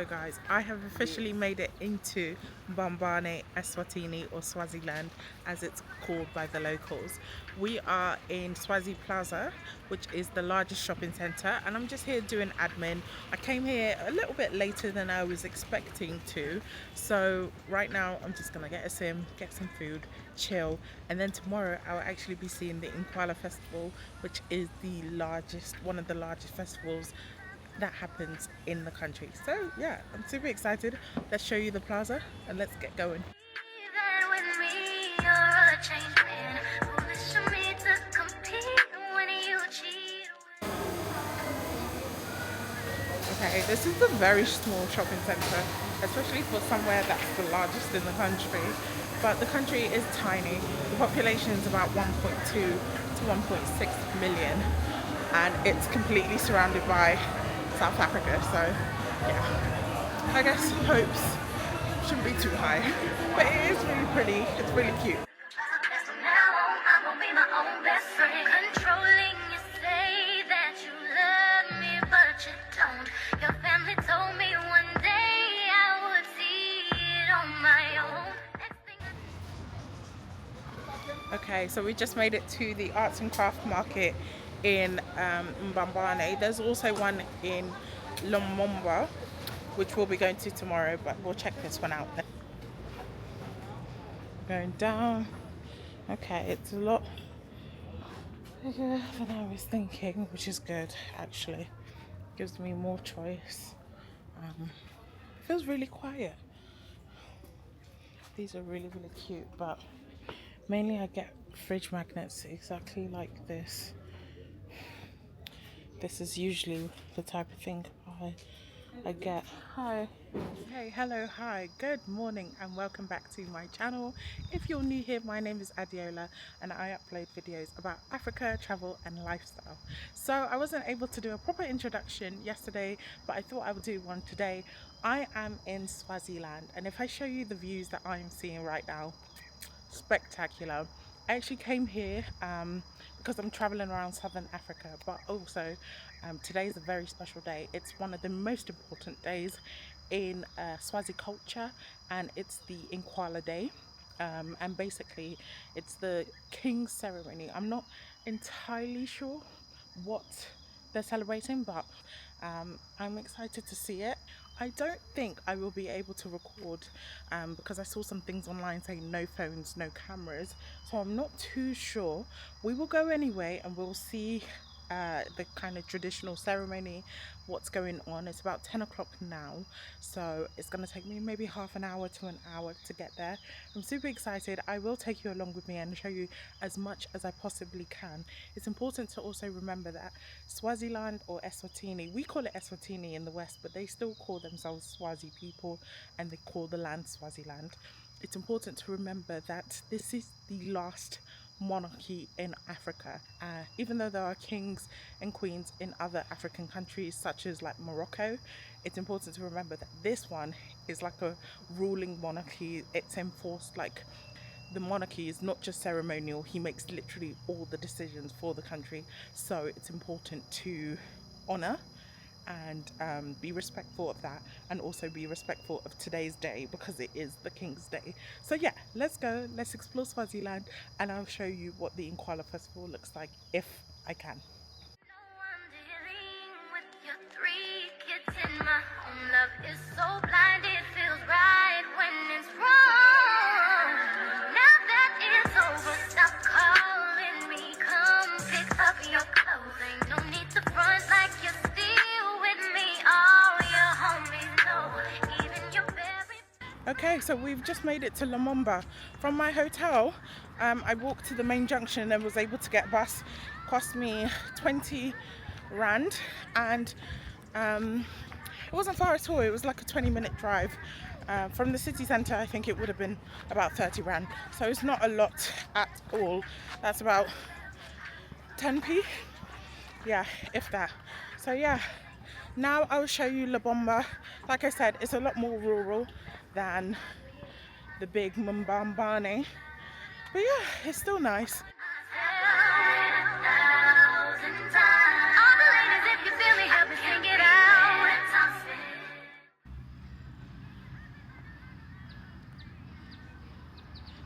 So guys, I have officially made it into Mbambane, Eswatini, or Swaziland as it's called by the locals. We are in Swazi Plaza, which is the largest shopping centre, and I'm just here doing admin. I came here a little bit later than I was expecting to, so right now I'm just gonna get a sim, get some food, chill, and then tomorrow I'll actually be seeing the Incwala Festival, which is the largest, one of the largest festivals that happens in the country. So yeah, I'm super excited. Let's show you the plaza and let's get going. Okay, this is a very small shopping centre, especially for somewhere that's the largest in the country. But the country is tiny. The population is about 1.2 to 1.6 million, and it's completely surrounded by South Africa, so yeah, I guess hopes shouldn't be too high, but it is really pretty. It's really cute. Okay, so we just made it to the arts and craft market in Mbambane. There's also one in Lumumba, which we'll be going to tomorrow, but we'll check this one out then. Going down. Okay, it's a lot bigger than I was thinking, which is good actually. Gives me more choice. Feels really quiet. These are really cute, but mainly I get fridge magnets exactly like this. This is usually the type of thing I get. Hi. Hey, hello, hi, good morning and welcome back to my channel. If you're new here, my name is Adiola and I upload videos about Africa, travel and lifestyle. So I wasn't able to do a proper introduction yesterday, but I thought I would do one today. I am in Swaziland, and if I show you the views that I'm seeing right now, spectacular. I actually came here because I'm traveling around Southern Africa, but also today is a very special day. It's one of the most important days in Swazi culture, and it's the Incwala Day. And basically it's the king's ceremony. I'm not entirely sure what they're celebrating, but I'm excited to see it. I don't think I will be able to record because I saw some things online saying no phones, no cameras, so I'm not too sure. We will go anyway and we'll see the kind of traditional ceremony, what's going on. It's about 10 o'clock now, so it's going to take me maybe half an hour to an hour to get there. I'm super excited. I will take you along with me and show you as much as I possibly can. It's important to also remember that Swaziland, or Eswatini, we call it Eswatini in the West, but they still call themselves Swazi people and they call the land Swaziland. It's important to remember that this is the last monarchy in Africa. Even though there are kings and queens in other African countries such as like Morocco, it's important to remember that this one is like a ruling monarchy. It's enforced, like the monarchy is not just ceremonial. He makes literally all the decisions for the country, so it's important to honor and be respectful of that, and also be respectful of today's day because it is the King's Day. So yeah, let's go, let's explore Swaziland, and I'll show you what the Incwala Festival looks like if I can. Okay, so we've just made it to Lumumba. From my hotel, I walked to the main junction and was able to get a bus. Cost me 20 rand, and it wasn't far at all. It was like a 20-minute drive. From the city centre, I think it would have been about 30 rand. So it's not a lot at all. That's about 10p. Yeah, if that. So yeah, now I'll show you Lumumba. Like I said, it's a lot more rural than the big Mbambane, but yeah, it's still nice.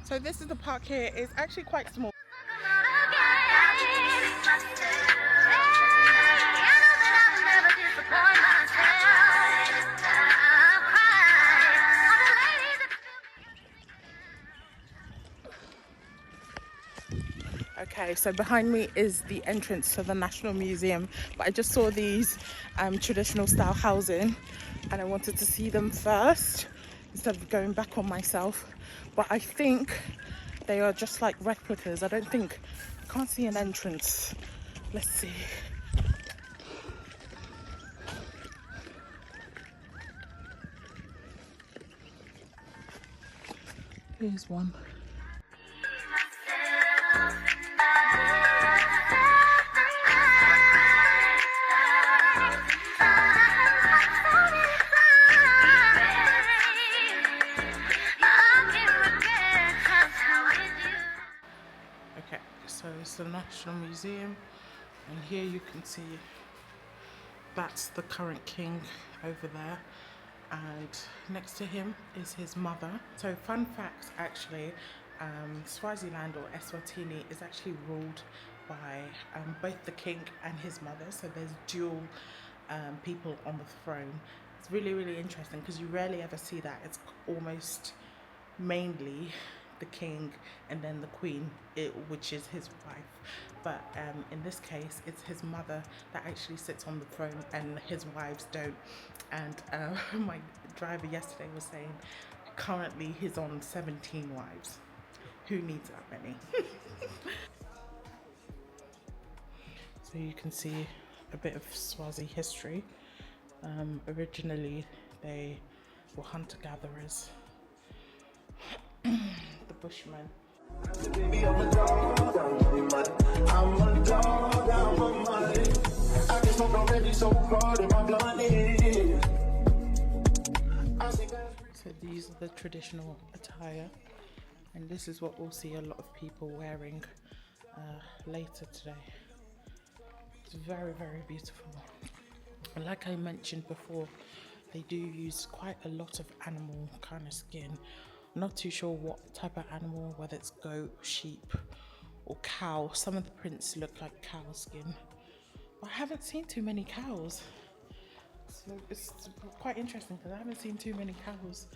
So this is the park here. It's actually quite small. Okay, so behind me is the entrance to the National Museum, but I just saw these traditional style housing and I wanted to see them first instead of going back on myself. But I think they are just like replicas. I can't see an entrance. Let's see. Here's one. Okay, so it's the National Museum, and here you can see that's the current king over there, and next to him is his mother. So fun fact, actually, Swaziland or Eswatini is actually ruled by both the king and his mother, so there's dual people on the throne. It's really, really interesting because you rarely ever see that. It's almost mainly the king and then the queen, which is his wife, but in this case it's his mother that actually sits on the throne and his wives don't. And my driver yesterday was saying currently he's on 17 wives. Who needs that many? So you can see a bit of Swazi history. Originally they were hunter-gatherers. The Bushmen. So these are the traditional attire, and this is what we'll see a lot of people wearing later today. It's very, very beautiful. And like I mentioned before, they do use quite a lot of animal kind of skin. Not too sure what type of animal, whether it's goat, sheep or cow. Some of the prints look like cow skin, but I haven't seen too many cows, so it's quite interesting because I haven't seen too many cows.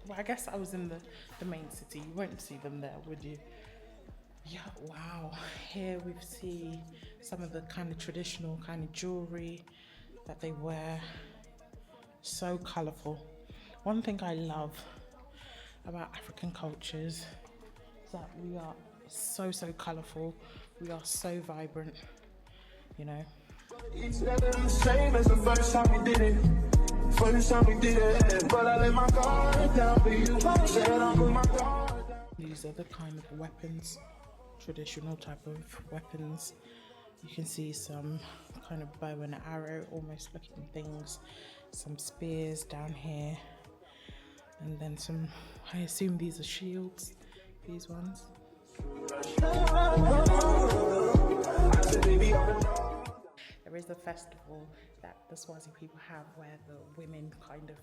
Well, I guess I was in the main city. You won't see them there, would you? Yeah, wow. Here we see some of the kind of traditional kind of jewelry that they wear. So colourful. One thing I love about African cultures is that we are so colourful, we are so vibrant, you know. It's never the same as the first time we did it. First time we did it, but I let my guard down for you. Said I'll put my guard down. These are the kind of weapons, traditional type of weapons. You can see some kind of bow and arrow almost looking things, some spears down here, and then some, I assume these are shields, these ones. There is a festival that the Swazi people have where the women kind of,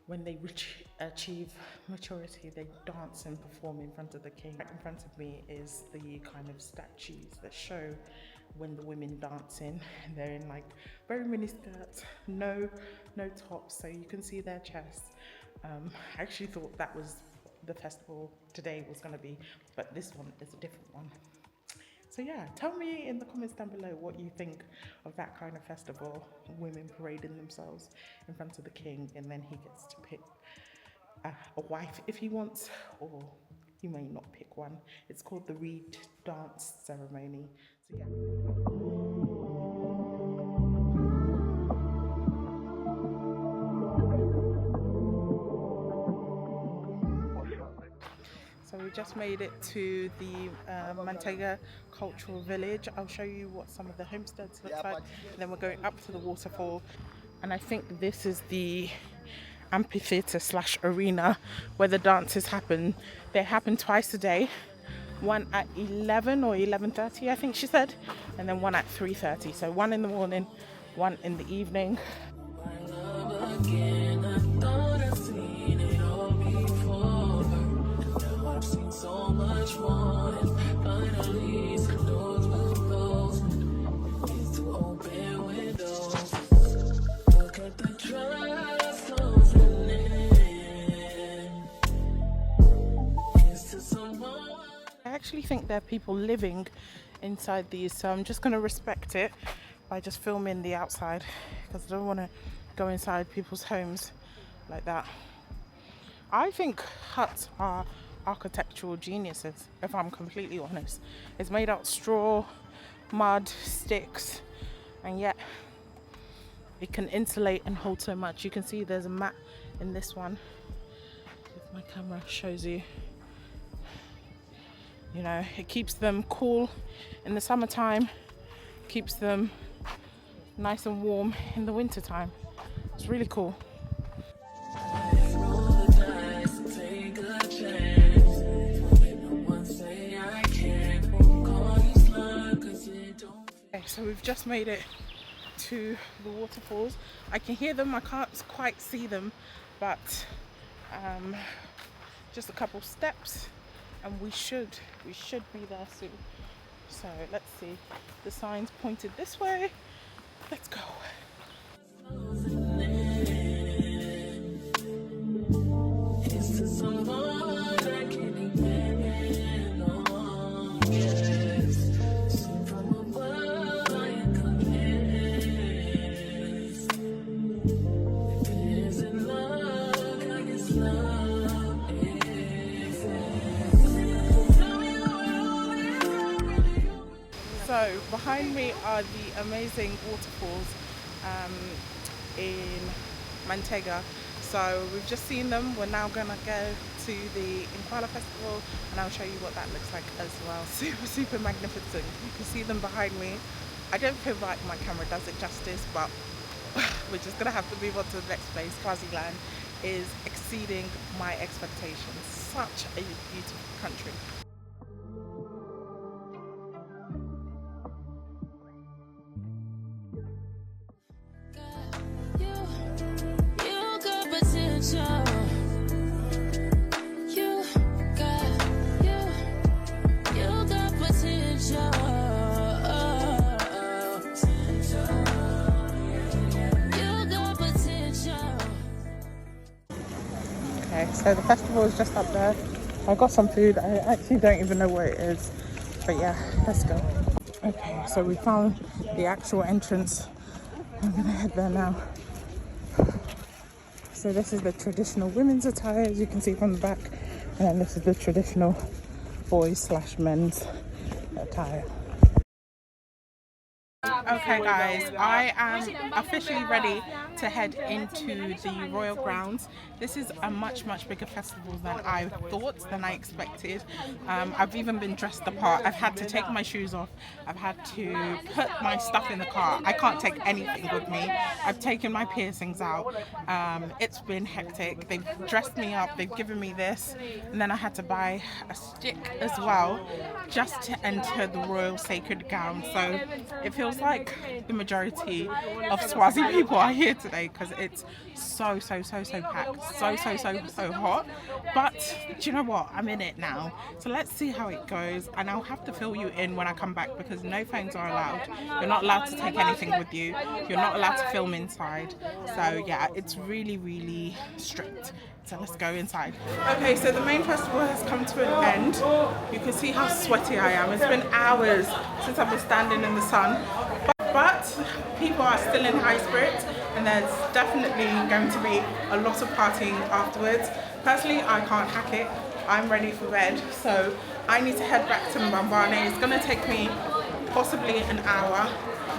when they achieve maturity, they dance and perform in front of the king. Right in front of me is the kind of statues that show when the women dancing. They're in like very mini skirts, no tops, so you can see their chests. I actually thought that was the festival today was going to be, but this one is a different one. So yeah, tell me in the comments down below what you think of that kind of festival, women parading themselves in front of the king, and then he gets to pick a wife if he wants, or he may not pick one. It's called the reed dance ceremony. So yeah. So we just made it to the Mantega cultural village. I'll show you what some of the homesteads look like. And then we're going up to the waterfall. And I think this is the amphitheatre / arena where the dances happen. They happen twice a day. One at 11 or 11:30, I think she said. And then one at 3:30. So one in the morning, one in the evening. actually think there are people living inside these, so I'm just going to respect it by just filming the outside, because I don't want to go inside people's homes like that. I think huts are architectural geniuses, if I'm completely honest. It's made out of straw, mud, sticks, and yet it can insulate and hold so much. You can see there's a mat in this one. If my camera shows you, you know, it keeps them cool in the summertime, keeps them nice and warm in the winter time. It's really cool. Okay, so we've just made it to the waterfalls. I can hear them, I can't quite see them, but just a couple steps and we should be there soon. So let's see, the sign's pointed this way. Let's go. So behind me are the amazing waterfalls in Mantega. So we've just seen them. We're now gonna go to the Incwala Festival and I'll show you what that looks like as well. Super magnificent. You can see them behind me. I don't feel like my camera does it justice, but we're just gonna have to move on to the next place. Swaziland is exceeding my expectations. Such a beautiful country. Okay, so the festival is just up there. I got some food. I actually don't even know where it is, but yeah, let's go. Okay, so we found the actual entrance. I'm gonna head there now. So this is the traditional women's attire, as you can see from the back, and then this is the traditional boys/men's attire. Okay guys, I am officially ready to head into the royal grounds. This is a much bigger festival than I thought, than I expected. I've even been dressed the part. I've had to take my shoes off. I've had to put my stuff in the car. I can't take anything with me. I've taken my piercings out. It's been hectic. They've dressed me up, they've given me this, and then I had to buy a stick as well just to enter the royal sacred gown. So it feels like the majority of Swazi people are here today because it's so packed, so hot. But do you know what, I'm in it now, so let's see how it goes, and I'll have to fill you in when I come back because no phones are allowed. You're not allowed to take anything with you, you're not allowed to film inside, so yeah, it's really strict. So let's go inside. Okay, so the main festival has come to an end. You can see how sweaty I am. It's been hours since I've been standing in the sun. But people are still in high spirits and there's definitely going to be a lot of partying afterwards. Personally, I can't hack it. I'm ready for bed. So I need to head back to Mbambane. It's going to take me possibly an hour.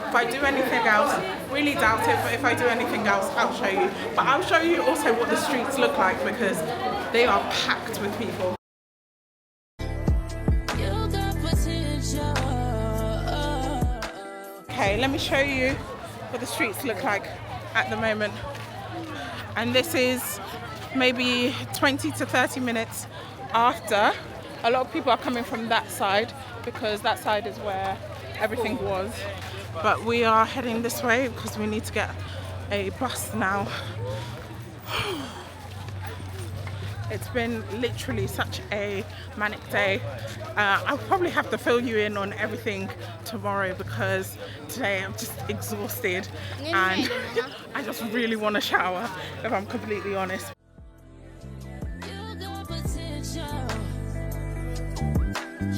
If I do anything else, really doubt it, but if I do anything else, I'll show you. But I'll show you also what the streets look like because they are packed with people. Okay, let me show you what the streets look like at the moment. And this is maybe 20 to 30 minutes after. A lot of people are coming from that side because that side is where everything was. But we are heading this way because we need to get a bus now. It's been literally such a manic day. I'll probably have to fill you in on everything tomorrow because today I'm just exhausted and I just really want a shower, if I'm completely honest.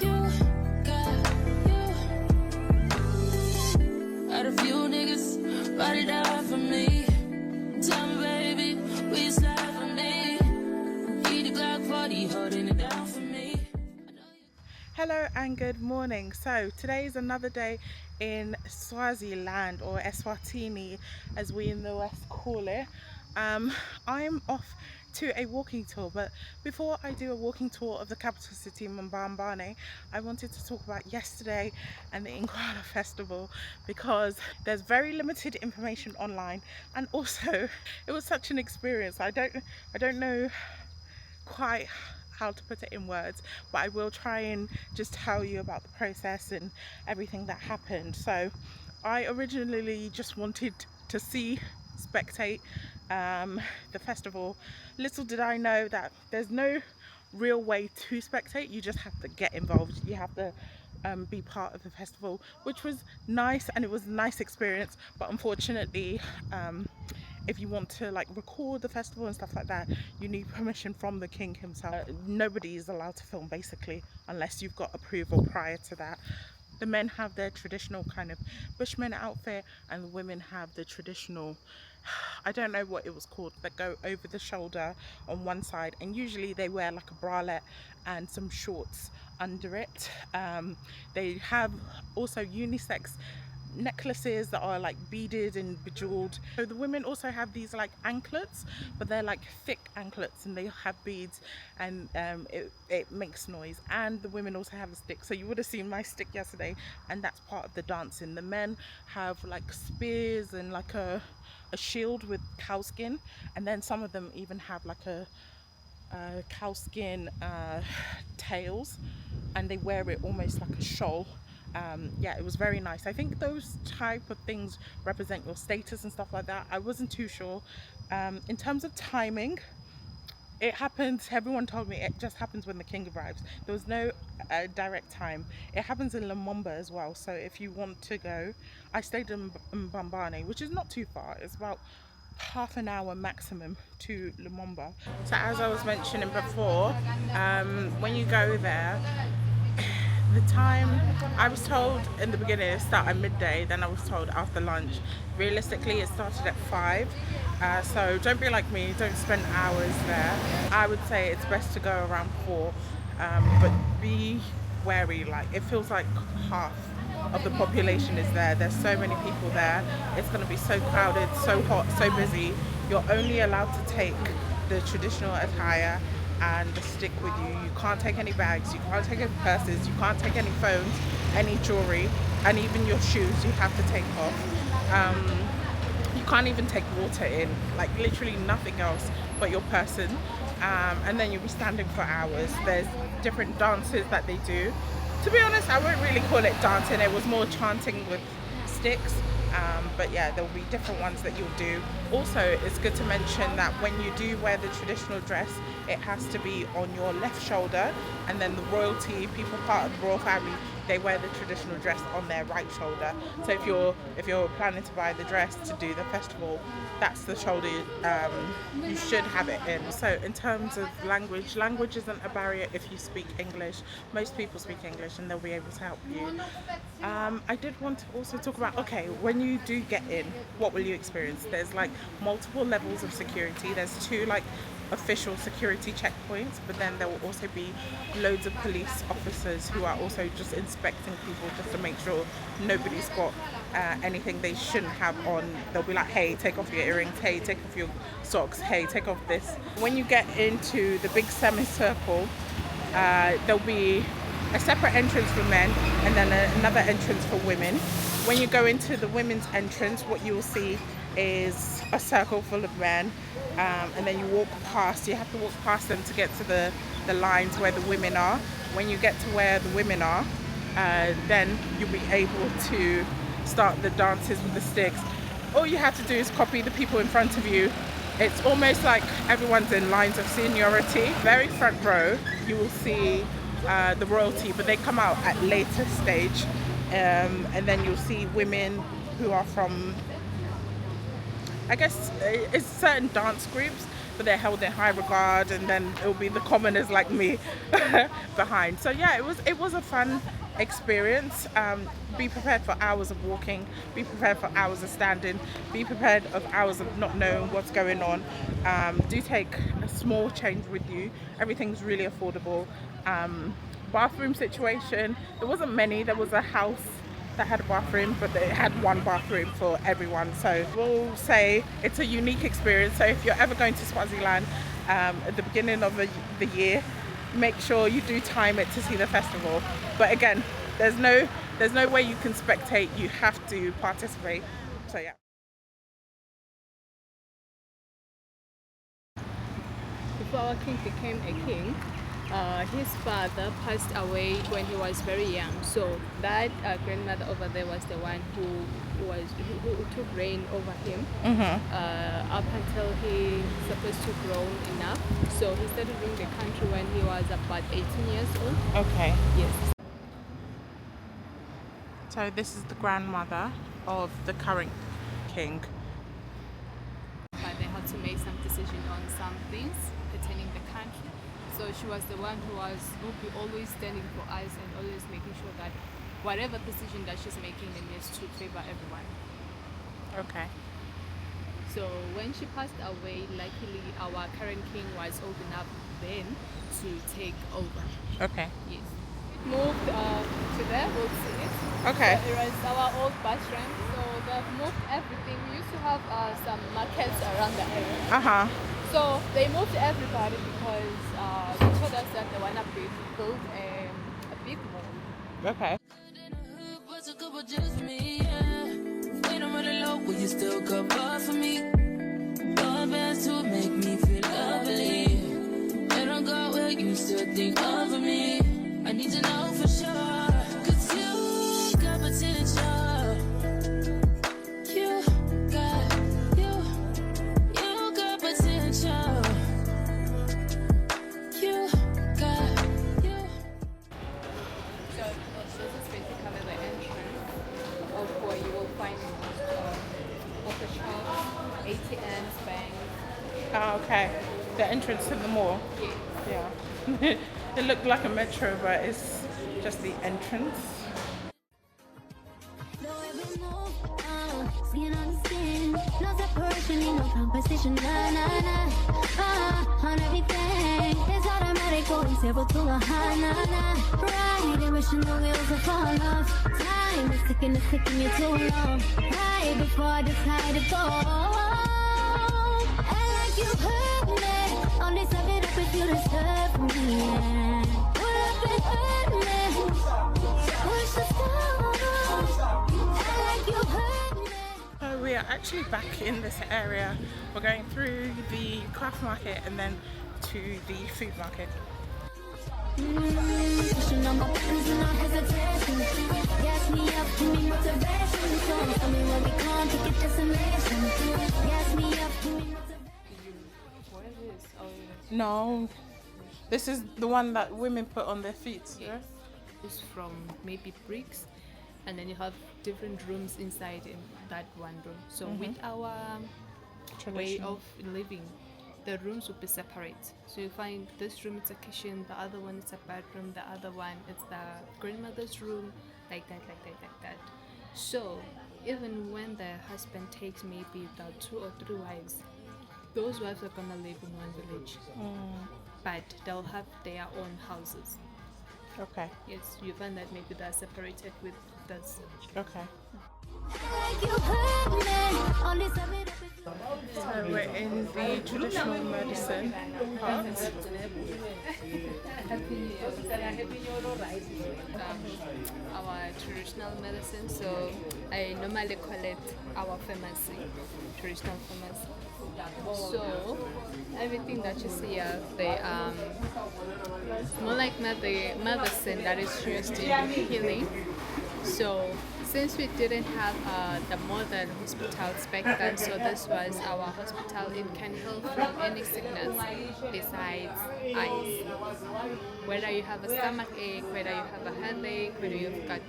You Hello and good morning. So today is another day in Swaziland, or Eswatini as we in the West call it. I'm off to a walking tour, but before I do a walking tour of the capital city Mbambane, I wanted to talk about yesterday and the Incwala Festival, because there's very limited information online, and also it was such an experience. I don't know quite how to put it in words, but I will try and just tell you about the process and everything that happened. So I originally just wanted to spectate um, the festival. Little did I know that there's no real way to spectate. You just have to get involved. You have to be part of the festival, which was nice, and it was a nice experience. But unfortunately, if you want to like record the festival and stuff like that, you need permission from the king himself. Nobody is allowed to film basically unless you've got approval prior to that. The men have their traditional kind of bushman outfit, and the women have the traditional, I don't know what it was called, that go over the shoulder on one side, and usually they wear like a bralette and some shorts under it. They have also unisex necklaces that are like beaded and bejeweled. So the women also have these like anklets, but they're like thick anklets and they have beads, and it makes noise. And the women also have a stick, so you would have seen my stick yesterday, and that's part of the dancing. The men have like spears and like a shield with cow skin, and then some of them even have like a cow skin tails, and they wear it almost like a shawl. Yeah, it was very nice. I think those type of things represent your status and stuff like that. I wasn't too sure. In terms of timing, it happens, everyone told me it just happens when the king arrives. There was no direct time. It happens in Lumumba as well, so if you want to go, I stayed in Mbambane, which is not too far. It's about half an hour maximum to Lumumba. So as I was mentioning before, when you go there, the time, I was told in the beginning it started at midday, then I was told after lunch. Realistically it started at 5, so don't be like me, don't spend hours there. I would say it's best to go around 4, but be wary. Like, it feels like half of the population is there. There's so many people there. It's going to be so crowded, so hot, so busy. You're only allowed to take the traditional attire and the stick with you. You can't take any bags, you can't take any purses, you can't take any phones, any jewelry, and even your shoes you have to take off. You can't even take water in, like literally nothing else but your person. And then you'll be standing for hours. There's different dances that they do. To be honest, I wouldn't really call it dancing, it was more chanting with sticks. But yeah, there'll be different ones that you'll do. Also, it's good to mention that when you do wear the traditional dress, it has to be on your left shoulder, and then the royalty, people part of the royal family, they wear the traditional dress on their right shoulder. So if you're planning to buy the dress to do the festival, that's the shoulder you should have it in. So in terms of language isn't a barrier if you speak English. Most people speak English and they'll be able to help you. I did want to also talk about, okay, when you do get in, what will you experience? There's like multiple levels of security. There's 2 like official security checkpoints, but then there will also be loads of police officers who are also just inspecting people just to make sure nobody's got anything they shouldn't have on. They'll be like, hey, take off your earrings, hey, take off your socks, hey, take off this. When you get into the big semicircle, there'll be a separate entrance for men and then another entrance for women. When you go into the women's entrance, what you will see is a circle full of men, and then you walk past, you have to walk past them to get to the lines where the women are. When you get to where the women are, then you'll be able to start the dances with the sticks. All you have to do is copy the people in front of you. It's almost like everyone's in lines of seniority. Very front row, you will see the royalty, but they come out at later stage, and then you'll see women who are from, I guess it's certain dance groups, but they're held in high regard, and then it'll be the commoners like me behind. So yeah, it was a fun experience. Be prepared for hours of walking, be prepared for hours of standing, be prepared of hours of not knowing what's going on. Do take a small change with you. Everything's really affordable. bathroom situation, there wasn't many. There was a house that had a bathroom, but they had one bathroom for everyone. So we'll say it's a unique experience. So if you're ever going to Swaziland at the beginning of the year, make sure you do time it to see the festival. But again, there's no way you can spectate. You have to participate. So yeah. Before our king became a king, his father passed away when he was very young. So that grandmother over there was the one who took reign over him up until he supposed to grow enough. So he started ruling the country when he was about 18 years old. Okay. Yes. So this is the grandmother of the current king. But they had to make some decision on some things pertaining the country. So she was the one who would be always standing for us and always making sure that whatever decision that she's making, it needs to favor everyone. Okay. So when she passed away, luckily our current king was old enough then to take over. Okay. Yes. Moved to there, we'll see it. Okay. So it was our old bashram. So they've moved everything. We used to have some markets around the area. So they moved everybody because they told us that they want to build a big mall. Okay. Will you still cover for me? Your best to make me feel lovely. When I go where you still think of me. I need to know for sure. 'Cause you got potential. You got potential. You got So this is basically the entrance of where you will find most of the shops, ATMs, banks. Oh, okay. The entrance to the mall. Yes. Yeah. It looked like a metro, but it's just the entrance. Skin on skin, no separation, ain't no competition, nah, nah, nah. On everything, it's automatic, going zero to a high, nah, nah. Right, and wishing the wheels will fall off. Time is ticking you too long. Right before I decide to go. And like you heard me, only sum it up if you deserve me, yeah. Pull up and hurt me, push the stone. And like you heard me. So we are actually back in this area. We're going through the craft market and then to the food market. Pushing on my buttons and no hesitation. Gas me up, give me motivation. So tell me where we come to get this amazing. Gas me up, give me motivation. What is this? Oh, No, this is the one that women put on their feet. yes. Yeah? It's from maybe bricks, and then you have different rooms inside in that one room. So with our way Traditional. of living, the rooms will be separate. So you find this room is a kitchen, the other one is a bedroom, the other one is the grandmother's room, like that. So even when the husband takes maybe the 2 or 3 wives, those wives are gonna live in one village, but they'll have their own houses. Okay. Yes, you find that maybe they're separated with this. Okay. Like you heard me, only sum it up if you So we're in the traditional medicine part. Our traditional medicine, so I normally call it our pharmacy, traditional pharmacy. So everything that you see here, they more like medicine that is used in healing. So since we didn't have the modern hospitals back then, so this was our hospital. It can heal from any sickness besides eyes. Whether you have a stomach ache, whether you have a headache, whether you've got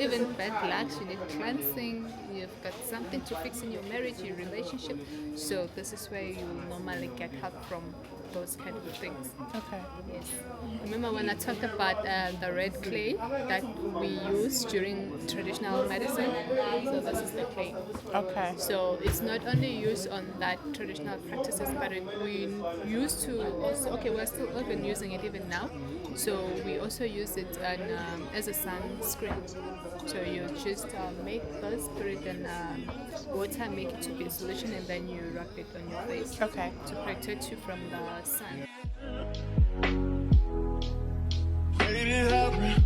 even bad luck, you need cleansing, you've got something to fix in your marriage, your relationship. So this is where you normally get help from those kind of things. Okay. Yes. Remember when I talked about the red clay that we use during traditional medicine? So this is the clay. Okay. So it's not only used on that traditional practices, but we used to also, okay, we're still even using it even now. So we also use it as a sunscreen. So you just make this, put it in water, make it to be a solution, and then you rub it on your face. Okay. To protect you from the sun. Made it happen.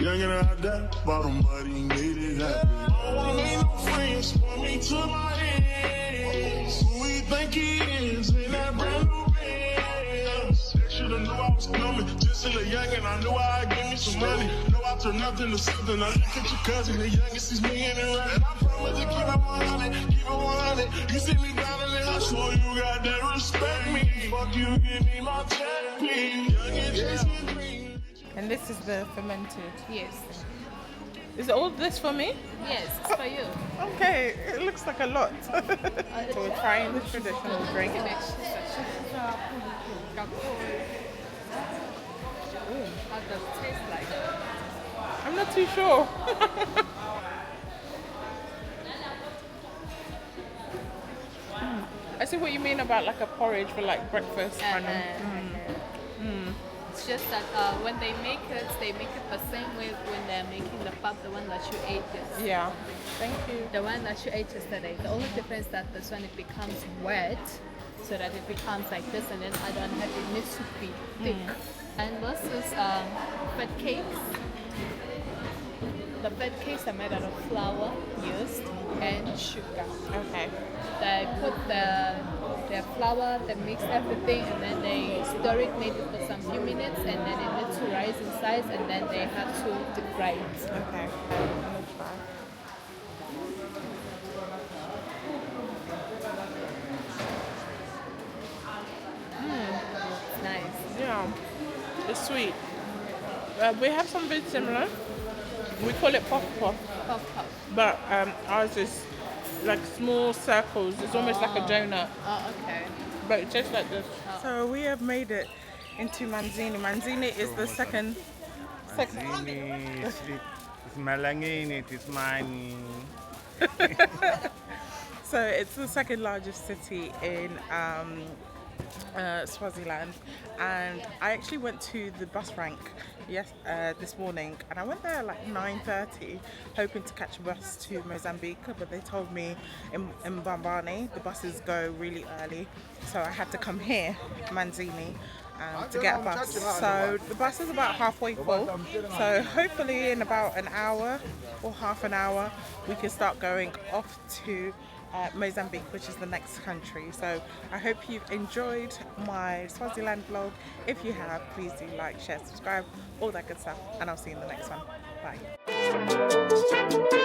Young and I died, bottom buddy made it happen. I don't want need no friends, pull me to my hands. Who we think he is in that brand new Benz? Should've knew I was coming, just in the young and I knew I'd give me some money. Know I turned nothing to something, I look at your cousin, the youngest is me and it running. I promise to keep it 100, keep it 100. You see me battling, I swear you got that respect me. Fuck you, give me my check, please. Young and chasing green. And this is the fermented. Yes. Is all this for me? Yes, it's for you. Okay, it looks like a lot. So we're trying the traditional drink. How does it taste like? I'm not too sure. I see what you mean about like a porridge for like breakfast. Kind of. It's just that when they make it the same way when they're making the pap, the one that you ate yesterday. Yeah. Thank you. The one that you ate yesterday. The only difference that this one it becomes wet, so that it becomes like this, and then I don't have it needs to be thick. And this is fat cakes. The fat cakes are made out of flour, yeast, and sugar. Okay. They put the flour, they mix everything, and then they stir it maybe for some few minutes, and then it needs to rise in size, and then they have to deep fry it. Okay. I'm gonna try. It's nice. Yeah. It's sweet. We have something similar. We call it puff puff, Puff puff. but ours is like small circles. It's almost like a donut, Oh, okay. but it tastes like this. So we have made it into Manzini. Manzini is the second. Manzini, it's Malangini, it's mine. So it's the second largest city in Swaziland, and I actually went to the bus rank this morning, and I went there at like 9:30 hoping to catch a bus to Mozambique, but they told me in Bambane the buses go really early, so I had to come here, Manzini, to get a bus. So the bus is about halfway full, so hopefully in about an hour or half an hour we can start going off to Mozambique, which is the next country. So I hope you've enjoyed my Swaziland vlog. If you have, please do like, share, subscribe, all that good stuff, and I'll see you in the next one. Bye.